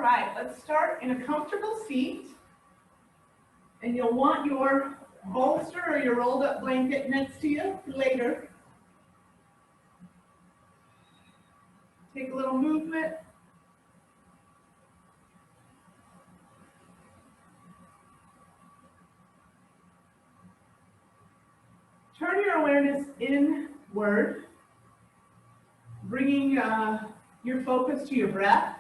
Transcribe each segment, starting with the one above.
right, let's start in a comfortable seat. And you'll want your bolster or your rolled up blanket next to you later. Take a little movement. Turn your awareness inward, bringing your focus to your breath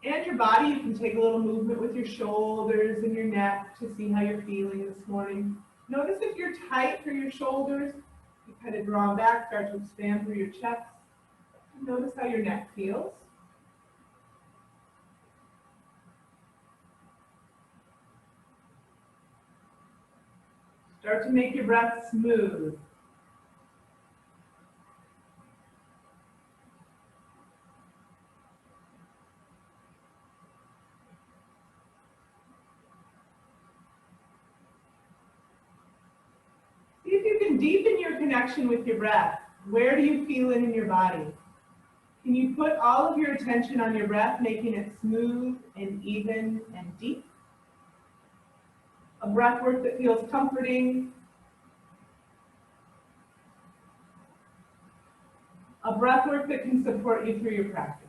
and your body. You can take a little movement with your shoulders and your neck to see how you're feeling this morning. Notice if you're tight through your shoulders, you kind of draw back, start to expand through your chest. Notice how your neck feels. Start to make your breath smooth. See if you can deepen your connection with your breath. Where do you feel it in your body? Can you put all of your attention on your breath, making it smooth and even and deep? A breath work that feels comforting. A breath work that can support you through your practice.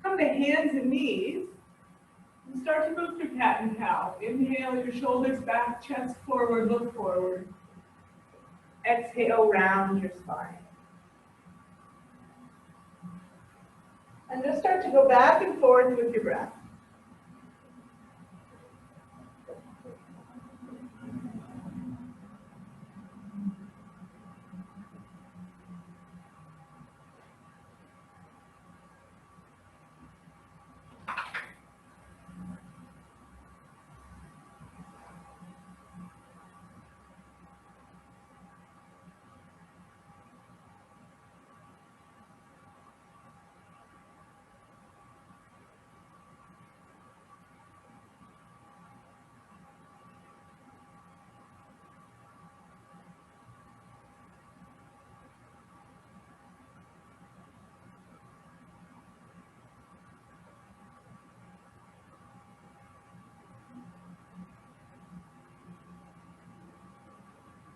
Come to hands and knees and start to move through cat and cow. Inhale, your shoulders back, chest forward, look forward. Exhale, round your spine. And just start to go back and forth with your breath.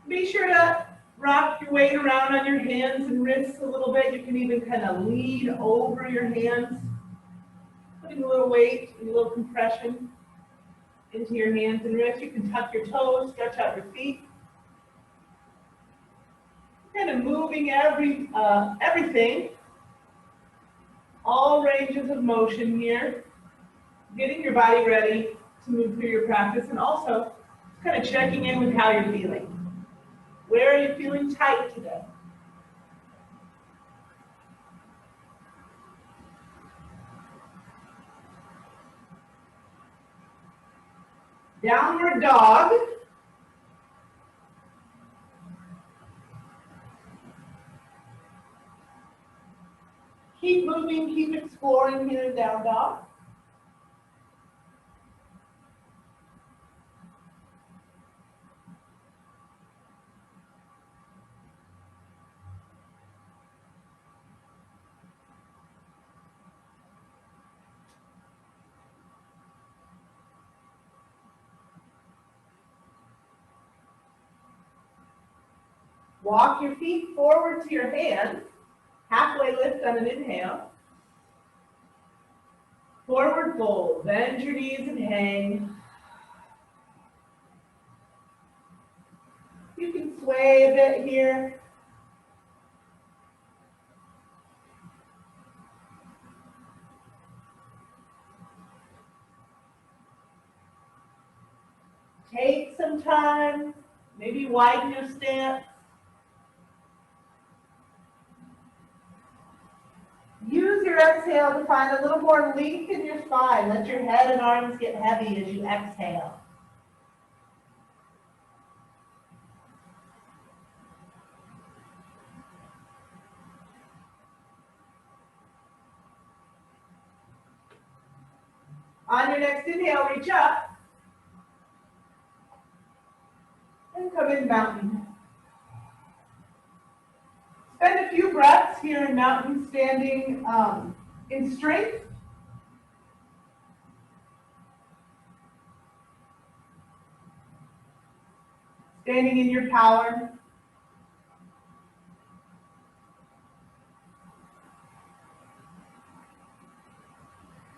Be sure to rock your weight around on your hands and wrists a little bit. You can even kind of lean over your hands, putting a little weight and a little compression into your hands and wrists. You can tuck your toes, stretch out your feet. Kind of moving everything, all ranges of motion here, getting your body ready to move through your practice, and also kind of checking in with how you're feeling. Where are you feeling tight today? Downward dog. Keep moving, keep exploring here in down dog. Walk your feet forward to your hands. Halfway lift on an inhale. Forward fold. Bend your knees and hang. You can sway a bit here. Take some time Maybe widen your stance. Use your exhale to find a little more length in your spine. Let your head and arms get heavy as you exhale. On your next inhale, reach up and come in mountain. Spend a few breaths here in mountain standing in strength. Standing in your power.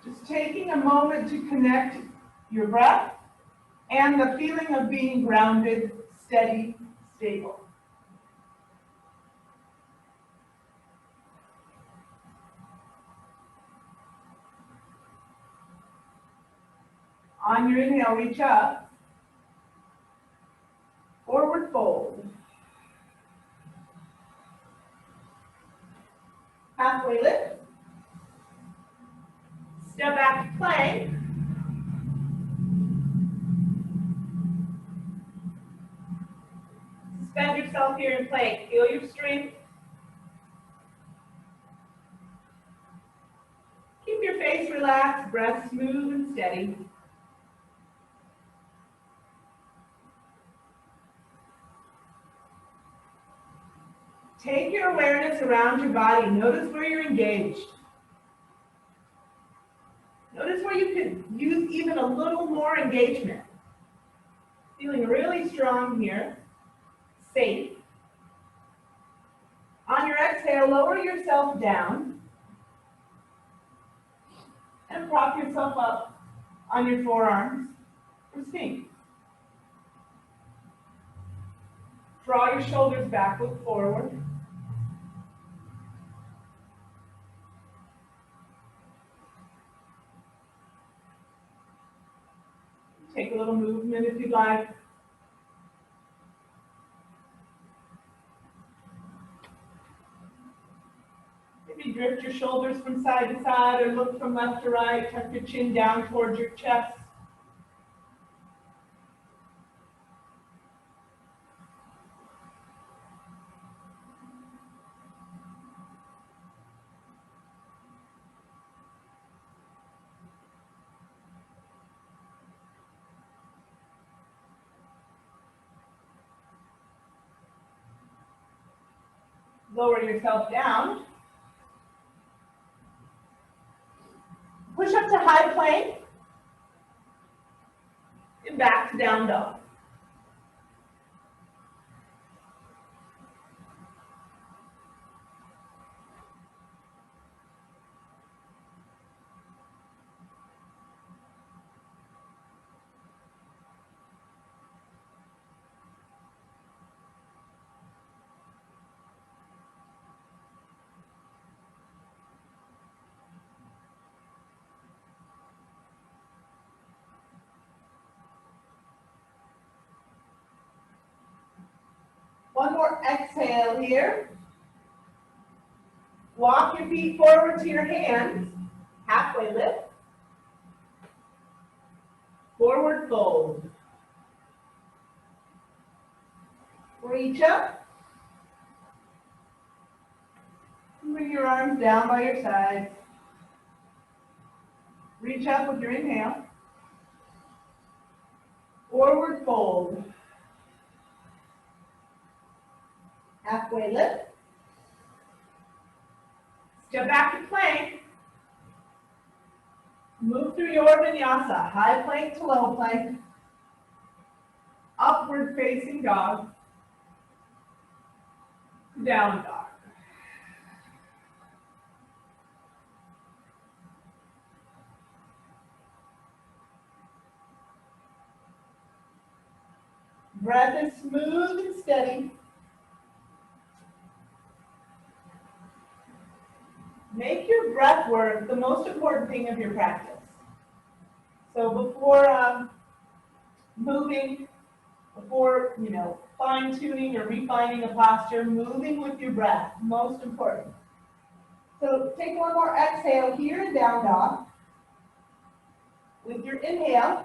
Just taking a moment to connect your breath and the feeling of being grounded, steady, stable. On your inhale, reach up, forward fold. Halfway lift. Step back to plank. Suspend yourself here in plank. Feel your strength. Keep your face relaxed, breath smooth and steady. Take your awareness around your body. Notice where you're engaged. Notice where you could use even a little more engagement. Feeling really strong here. Safe. On your exhale, lower yourself down and prop yourself up on your forearms for snake. Draw your shoulders back, look forward. Take a little movement if you'd like. Maybe drift your shoulders from side to side or look from left to right. Tuck your chin down towards your chest. Lower yourself down. Push up to high plank and back to down dog. One more exhale here. Walk your feet forward to your hands. Halfway lift. Forward fold. Reach up. Bring your arms down by your sides. Reach up with your inhale. Forward fold. Halfway lift. Step back to plank. Move through your vinyasa. High plank to low plank. Upward facing dog. Down dog. Breath is smooth and steady. Make your breath work the most important thing of your practice. So before moving, before, fine tuning or refining a posture, moving with your breath, most important. So take one more exhale here in down dog. With your inhale,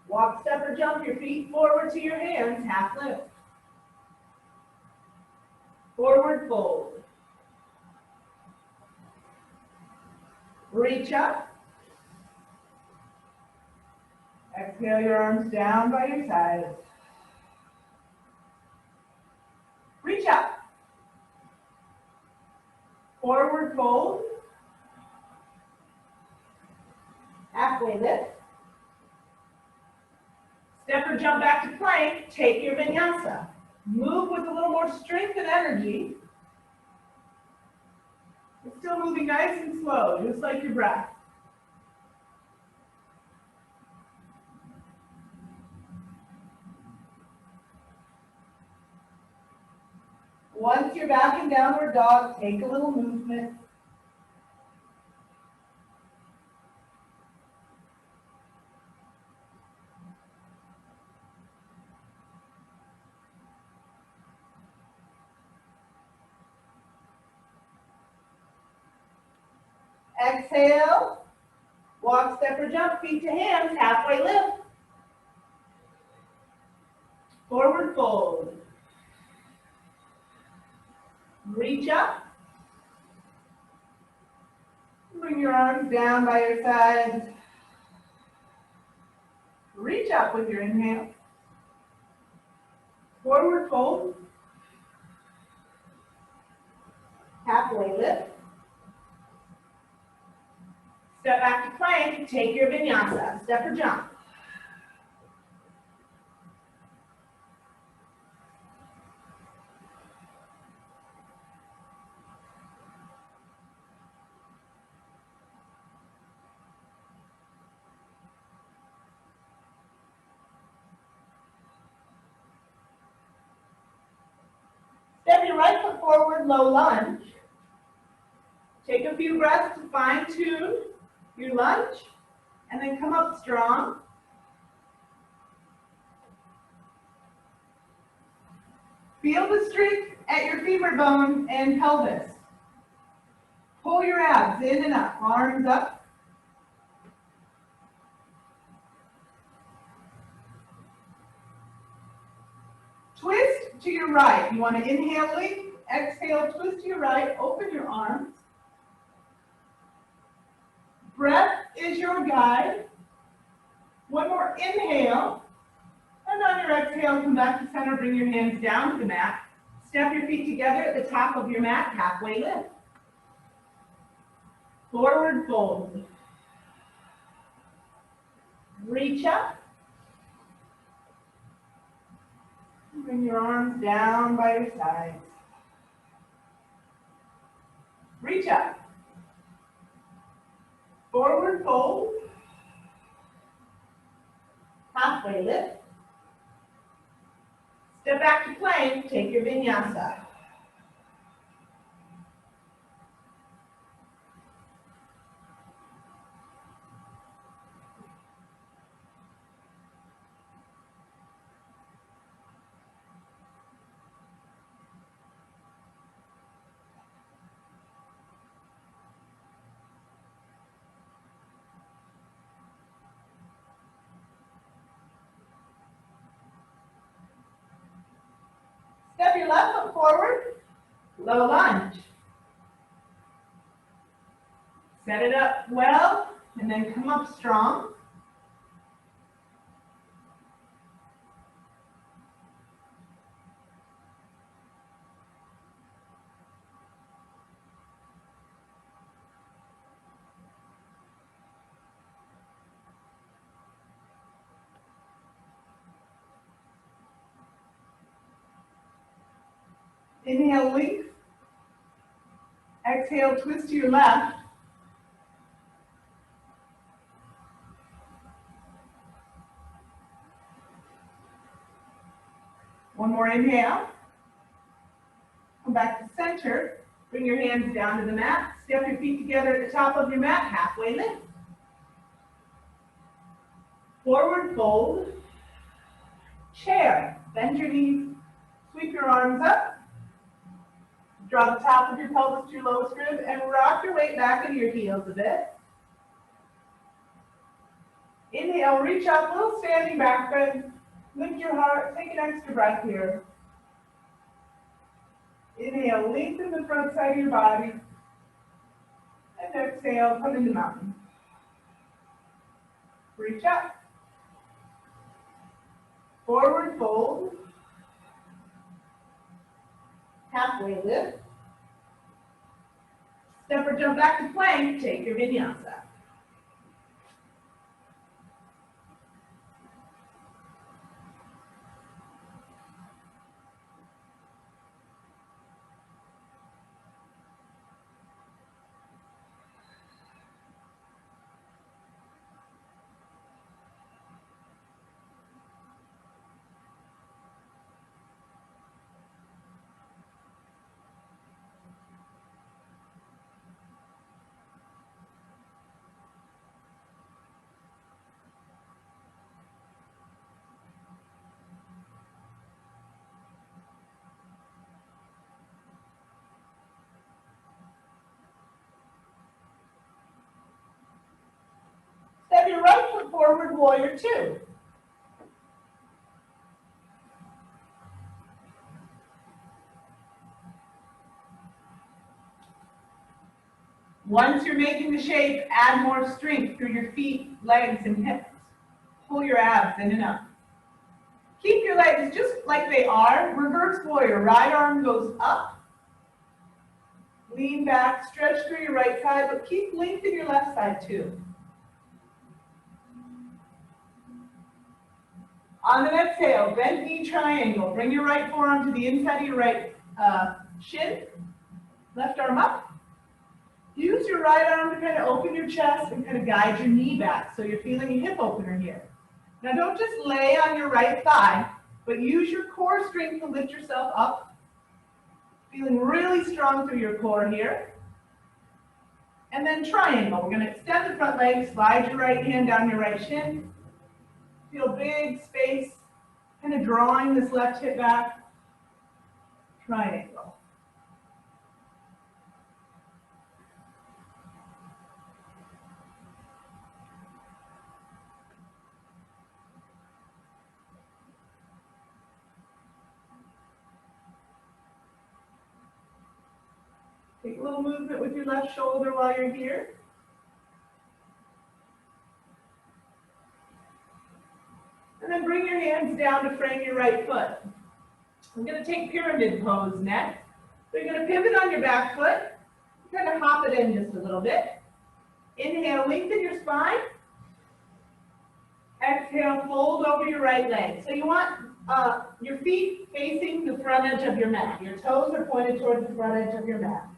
walk, step, or jump your feet forward to your hands, half lift. Forward fold. Reach up. Exhale your arms down by your sides. Reach up. Forward fold. Halfway lift. Step or jump back to plank. Take your vinyasa. Move with a little more strength and energy. It's still moving nice and slow, just like your breath. Once you're back in downward dog, take a little movement. Exhale, walk, step, or jump, feet to hands, halfway lift. Forward fold. Reach up. Bring your arms down by your sides. Reach up with your inhale. Forward fold. Halfway lift. Step back to plank, take your vinyasa, step or jump. Step your right foot forward, low lunge. Take a few breaths to fine tune your lunge, and then come up strong. Feel the strength at your femur bone and pelvis. Pull your abs in and up, arms up. Twist to your right. You want to inhale, link, exhale, twist to your right, open your arms. Breath is your guide. One more inhale. And on your exhale, come back to center, bring your hands down to the mat. Step your feet together at the top of your mat, halfway lift. Forward fold. Reach up. Bring your arms down by your sides. Reach up. Forward fold. Halfway lift. Step back to plank, take your vinyasa. Step your left foot forward, low lunge. Set it up well, and then come up strong. Inhale, length. Exhale, twist to your left. One more inhale. Come back to center. Bring your hands down to the mat. Step your feet together at the top of your mat, halfway lift. Forward fold. chair. Bend your knees, sweep your arms up. Draw the top of your pelvis to your lowest rib and rock your weight back into your heels a bit. Inhale, reach up, little standing back bend. Lift your heart, take an extra breath here. Inhale, lengthen the front side of your body. And exhale, come into mountain. Reach up. Forward fold. Halfway lift. Step or jump back to plank, take your vinyasa. Step your right foot forward, warrior two. Once you're making the shape, add more strength through your feet, legs, and hips. Pull your abs in and up. Keep your legs just like they are. Reverse warrior. Right arm goes up. Lean back, stretch through your right side, but keep length in your left side too. On an exhale, bent knee triangle. Bring your right forearm to the inside of your right shin. Left arm up. Use your right arm to kind of open your chest and kind of guide your knee back so you're feeling a hip opener here. Now don't just lay on your right thigh, but use your core strength to lift yourself up. Feeling really strong through your core here. And then triangle. We're going to extend the front leg, slide your right hand down your right shin. Feel big space, kind of drawing this left hip back. Triangle. Take a little movement with your left shoulder while you're here. And then bring your hands down to frame your right foot. I'm going to take pyramid pose next. So you're going to pivot on your back foot. Kind of hop it in just a little bit. Inhale, lengthen your spine. Exhale, fold over your right leg. So you want your feet facing the front edge of your mat. Your toes are pointed towards the front edge of your mat.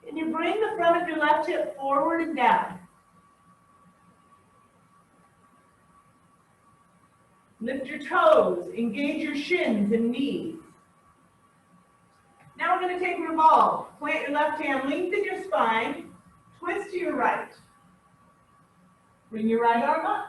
And you bring the front of your left hip forward and down. Lift your toes, engage your shins and knees. Now we're going to take revolve. Plant your left hand, lengthen your spine, twist to your right. Bring your right arm up.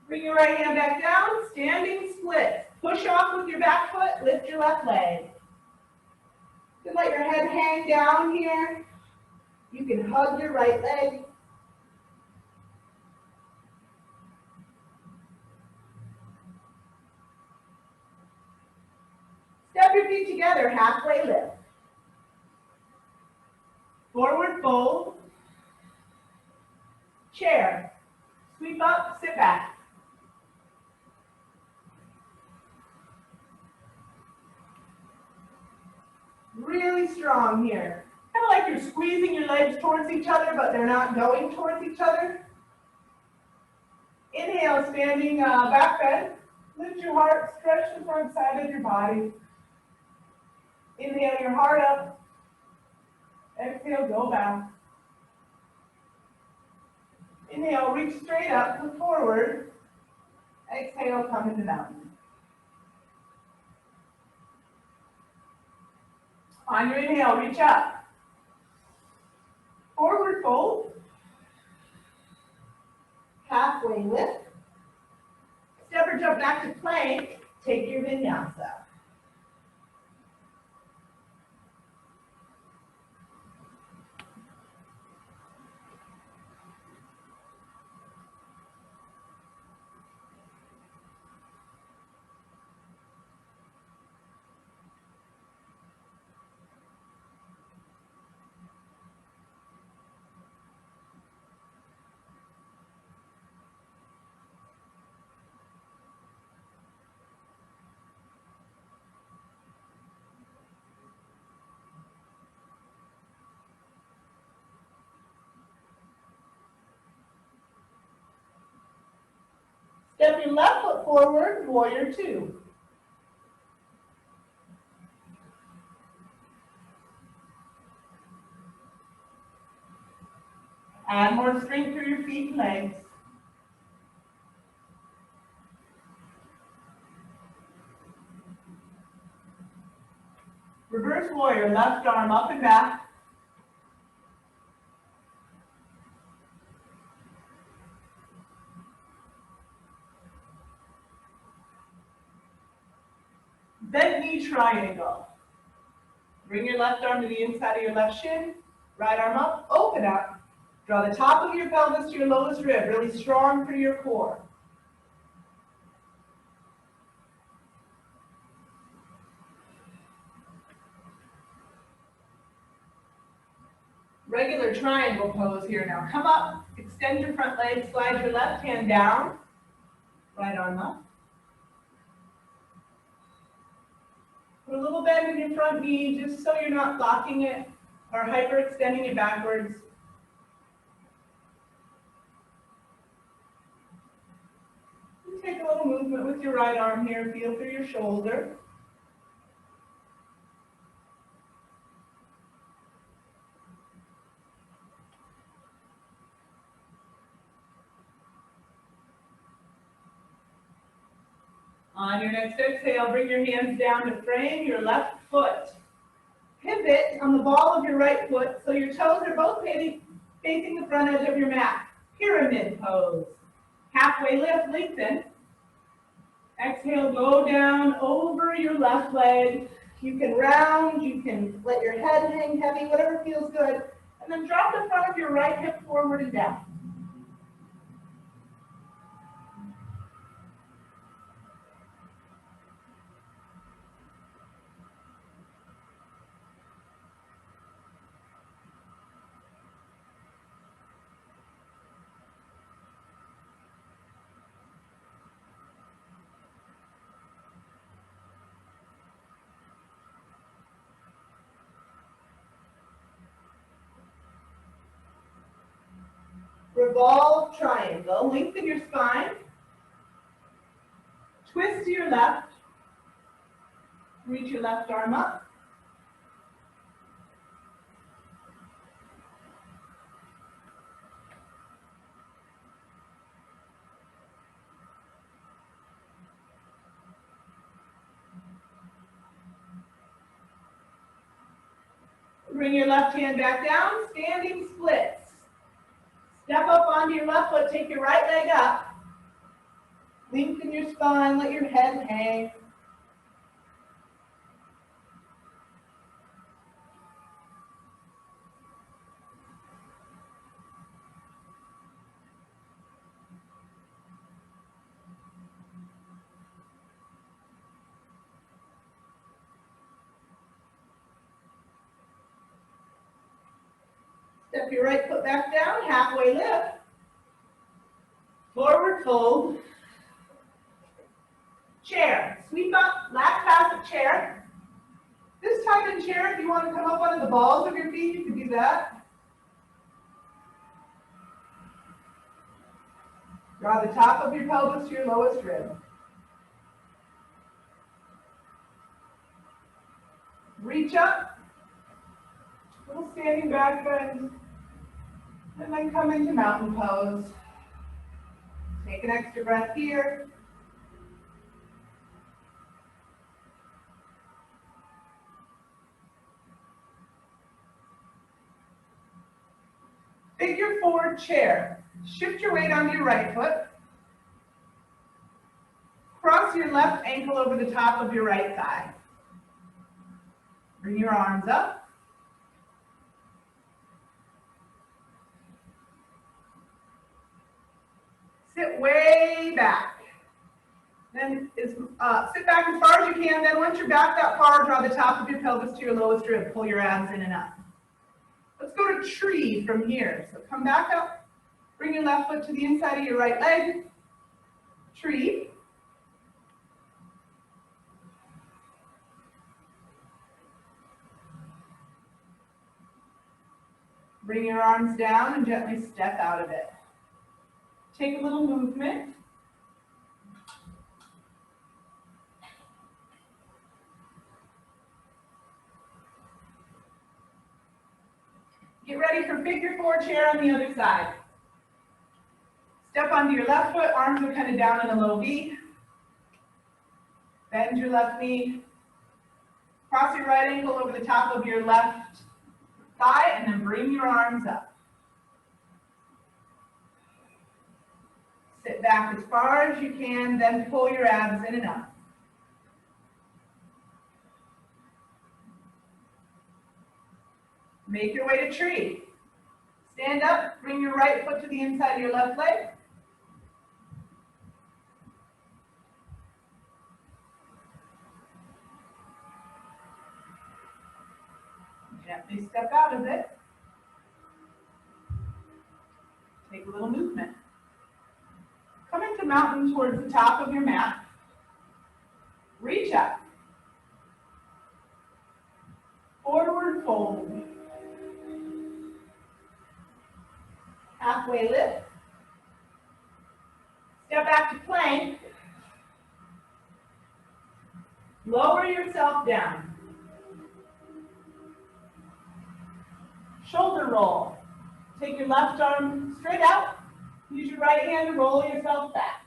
Bring your right hand back down, standing split. Push off with your back foot, lift your left leg. You can let your head hang down here. You can hug your right leg. Step your feet together, halfway lift. Forward fold. Chair. Sweep up, sit back. Really strong here. Kind of like you're squeezing your legs towards each other, but they're not going towards each other. Inhale, standing back bend. Lift your heart, stretch the front side of your body. Inhale your heart up. Exhale, go back. Inhale, reach straight up, look forward. Exhale, come into mountain. On your inhale, reach up. Forward fold. Halfway lift. Step or jump back to plank. Take your vinyasa. Step your left foot forward, warrior two. Add more strength through your feet and legs. Reverse warrior, left arm up and back. Bent knee triangle. Bring your left arm to the inside of your left shin. Right arm up, open up. Draw the top of your pelvis to your lowest rib, really strong through your core. Regular triangle pose here now. Come up, extend your front leg, slide your left hand down, right arm up. Put a little bend in your front knee just so you're not locking it or hyperextending it backwards. And take a little movement with your right arm here, feel through your shoulder. On your next exhale, bring your hands down to frame your left foot. Pivot on the ball of your right foot so your toes are both facing the front edge of your mat. Pyramid pose. Halfway lift, lengthen. Exhale, go down over your left leg. You can round, you can let your head hang heavy, whatever feels good. And then drop the front of your right hip forward and down. Revolve triangle, lengthen your spine, twist to your left, reach your left arm up. Bring your left hand back down, standing splits. Step up onto your left foot, take your right leg up. Lengthen your spine, let your head hang. Step your right foot back down, halfway lift. Forward fold. Chair. Sweep up, last pass of chair. This type of chair, if you want to come up onto the balls of your feet, you can do that. Draw the top of your pelvis to your lowest rib. Reach up. Little standing back bend. And then come into mountain pose. Take an extra breath here. chair. Shift your weight onto your right foot. Cross your left ankle over the top of your right thigh. Bring your arms up. Sit way back. Then sit back as far as you can. Then once you're back that far, draw the top of your pelvis to your lowest rib. Pull your abs in and up. Let's go to tree from here. So come back up. Bring your left foot to the inside of your right leg. Tree. Bring your arms down and gently step out of it. Take a little movement. Get ready for figure four chair on the other side. Step onto your left foot, arms are kind of down in a low V. Bend your left knee. Cross your right ankle over the top of your left thigh and then bring your arms up. Sit back as far as you can, then pull your abs in and up. Make your way to tree. Stand up, bring your right foot to the inside of your left leg. Gently step out of it. Take a little movement. Come into mountain towards the top of your mat. Reach up. Forward fold. Halfway lift. Step back to plank. Lower yourself down. Shoulder roll. Take your left arm straight out. Use your right hand to roll yourself back.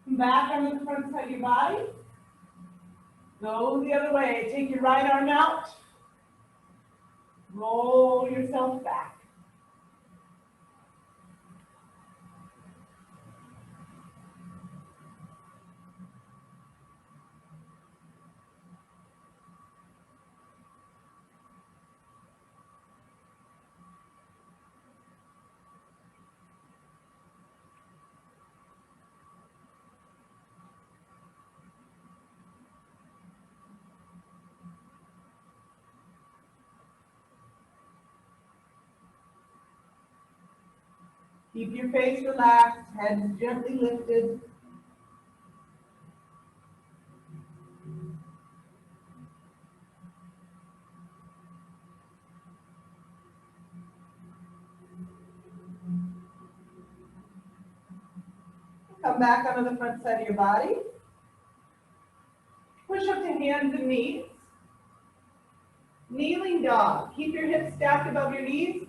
Come back onto the front side of your body. Go the other way. Take your right arm out. Roll yourself back. Keep your face relaxed, head gently lifted. Come back onto the front side of your body. Push up to hands and knees. Kneeling dog. Keep your hips stacked above your knees.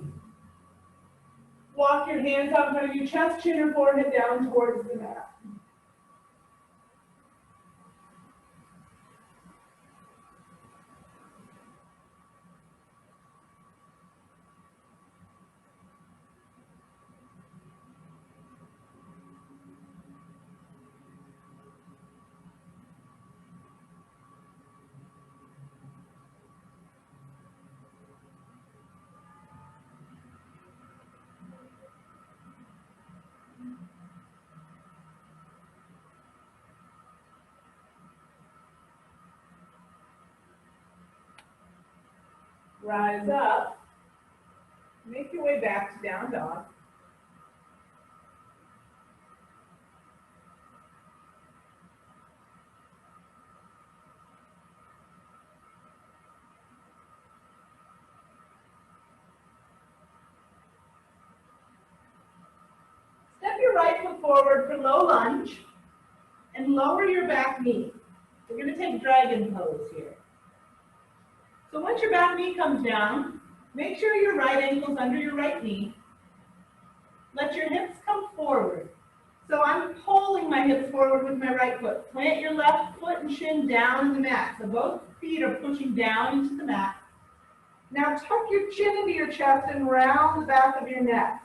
Walk your hands out in front of your chest, chin or forehead down towards the mat. Rise up. Make your way back to down dog. Step your right foot forward for low lunge and lower your back knee. We're going to take dragon pose here. So once your back knee comes down, make sure your right ankle's under your right knee. Let your hips come forward. So I'm pulling my hips forward with my right foot. Plant your left foot and shin down in the mat. So both feet are pushing down into the mat. Now tuck your chin into your chest and round the back of your neck.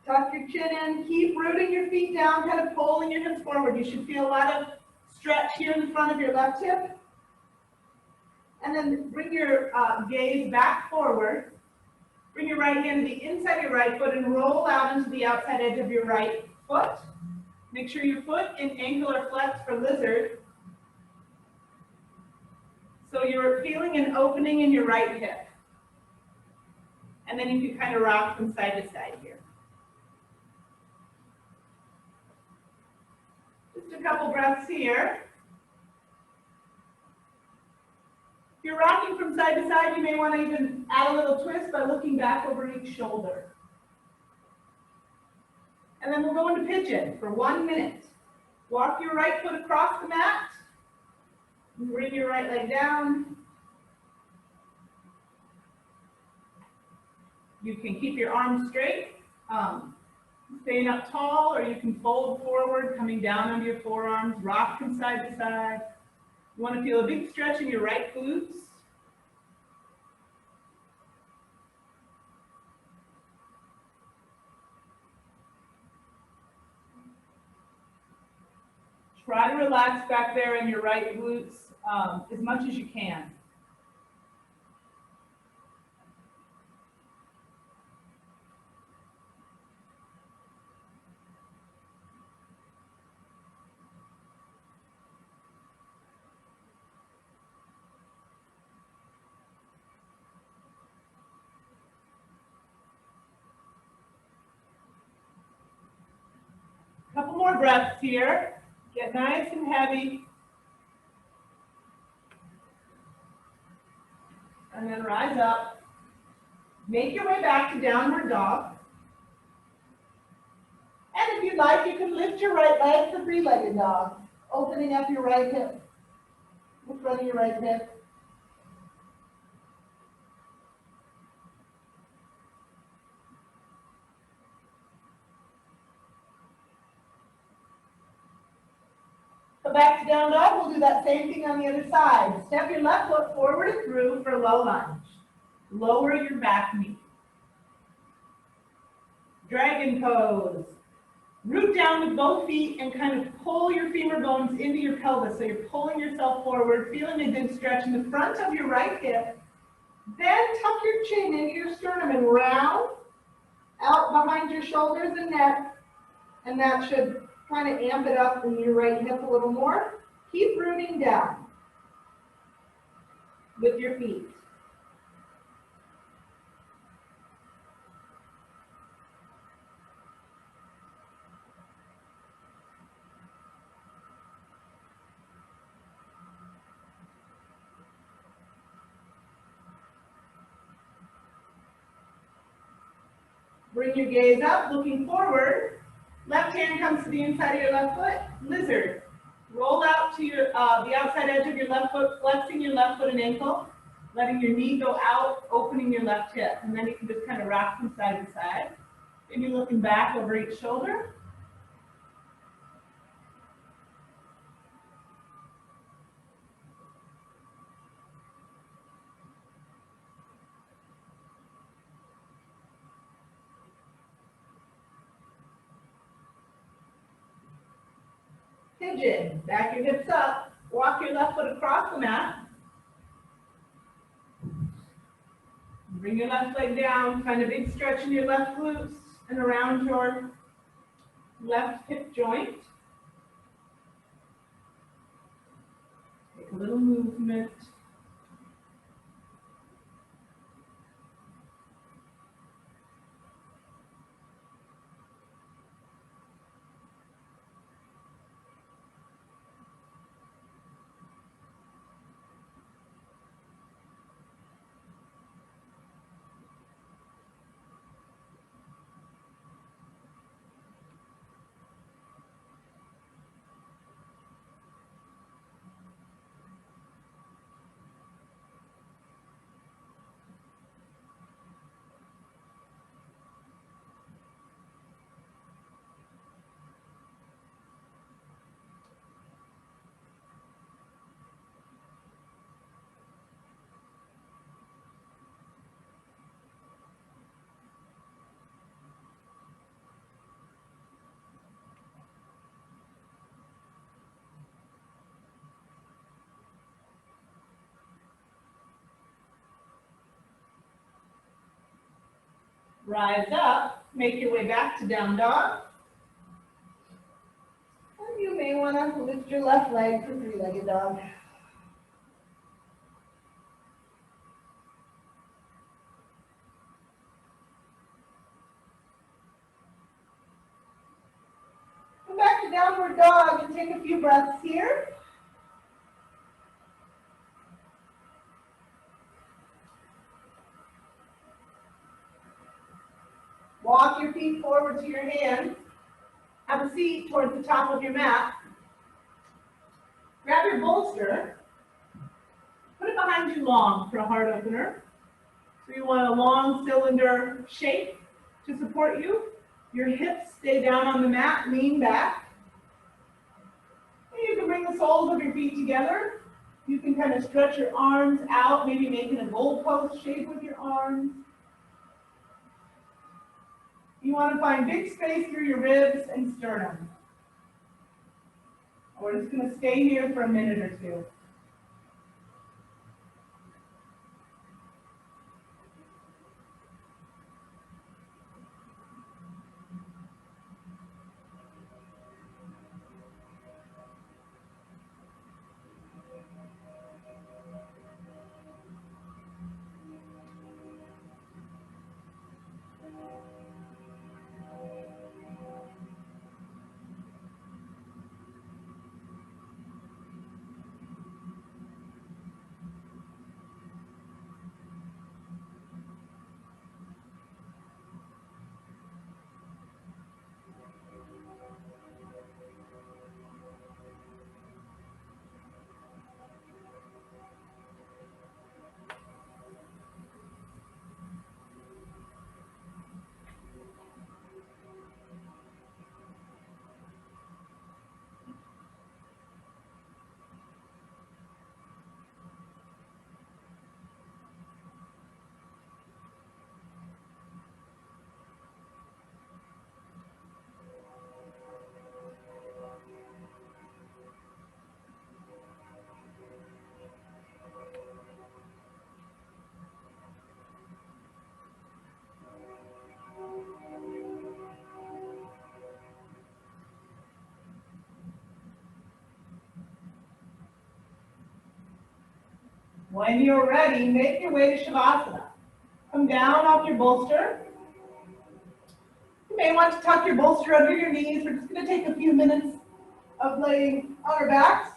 Tuck your chin in, keep rooting your feet down, kind of pulling your hips forward. You should feel a lot of stretch here in the front of your left hip. And then bring your gaze back forward. Bring your right hand to the inside of your right foot and roll out into the outside edge of your right foot. Make sure your foot and ankle are flexed for lizard. So you're feeling an opening in your right hip. And then you can kind of rock from side to side here. Just a couple breaths here. If you're rocking from side to side, you may want to even add a little twist by looking back over each shoulder. And then we'll go into pigeon for 1 minute. Walk your right foot across the mat. Bring your right leg down. You can keep your arms straight, staying up tall, or you can fold forward, coming down onto your forearms, rock from side to side. You want to feel a big stretch in your right glutes. Try to relax back there in your right glutes as much as you can. Couple more breaths here. Get nice and heavy. And then rise up. Make your way back to downward dog. And if you'd like, you can lift your right leg for three-legged dog, opening up your right hip, the front of your right hip. Go back to down dog. We'll do that same thing on the other side. Step your left foot forward and through for low lunge. Lower your back knee. Dragon pose. Root down with both feet and kind of pull your femur bones into your pelvis. So you're pulling yourself forward, feeling a good stretch in the front of your right hip. Then tuck your chin into your sternum and round out behind your shoulders and neck. And that should kind of amp it up in your right hip a little more. Keep rooting down with your feet. Bring your gaze up, looking forward. Left hand comes to the inside of your left foot, lizard. Roll out to your the outside edge of your left foot, flexing your left foot and ankle, letting your knee go out, opening your left hip. And then you can just kind of rock from side to side. Maybe looking back over each shoulder. Pigeon, back your hips up, walk your left foot across the mat. Bring your left leg down, find a big stretch in your left glutes, and around your left hip joint. Take a little movement. Rise up, make your way back to down dog. And you may want to lift your left leg for three-legged dog. Come back to downward dog and take a few breaths here. Walk your feet forward to your hands. Have a seat towards the top of your mat. Grab your bolster. Put it behind you long for a heart opener. So you want a long cylinder shape to support you. Your hips stay down on the mat, lean back. And you can bring the soles of your feet together. You can kind of stretch your arms out, maybe making a goalpost shape with your arms. You want to find big space through your ribs and sternum. We're just going to stay here for a minute or two. When you're ready, make your way to Shavasana. Come down off your bolster. You may want to tuck your bolster under your knees. We're just going to take a few minutes of laying on our backs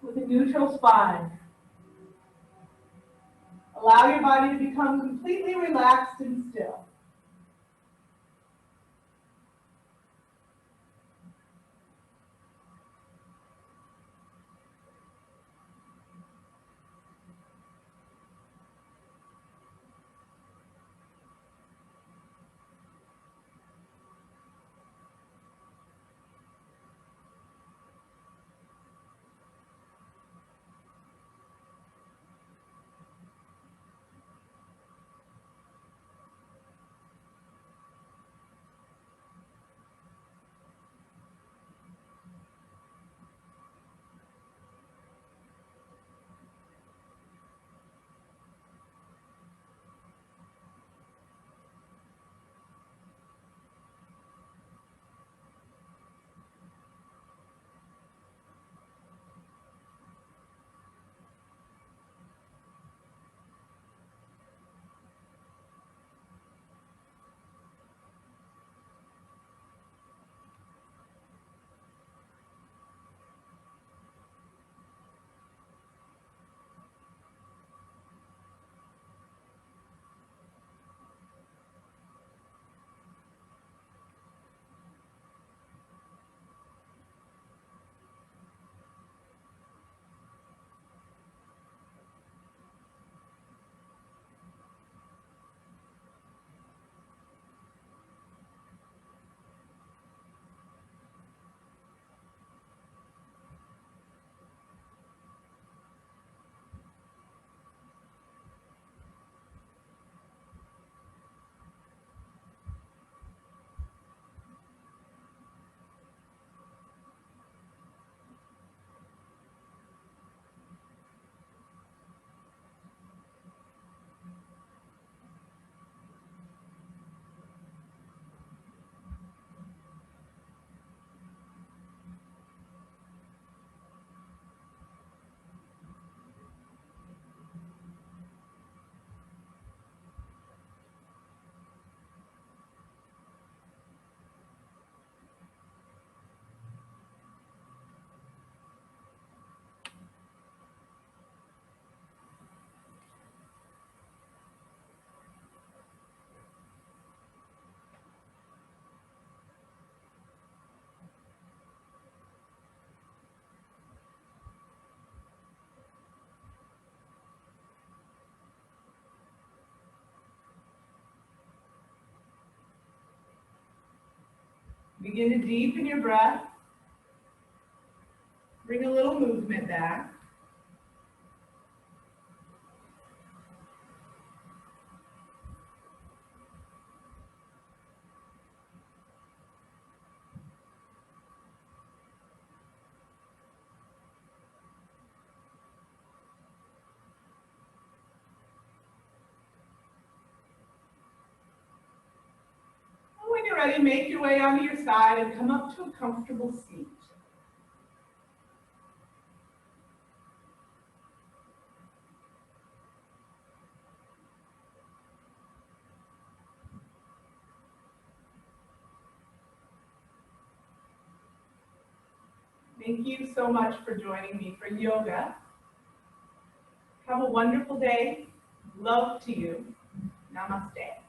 with a neutral spine. Allow your body to become completely relaxed and still. Begin to deepen your breath. Bring a little movement back. And when you're ready, make your way onto your side and come up to a comfortable seat. Thank you so much for joining me for yoga. Have a wonderful day. Love to you. Namaste.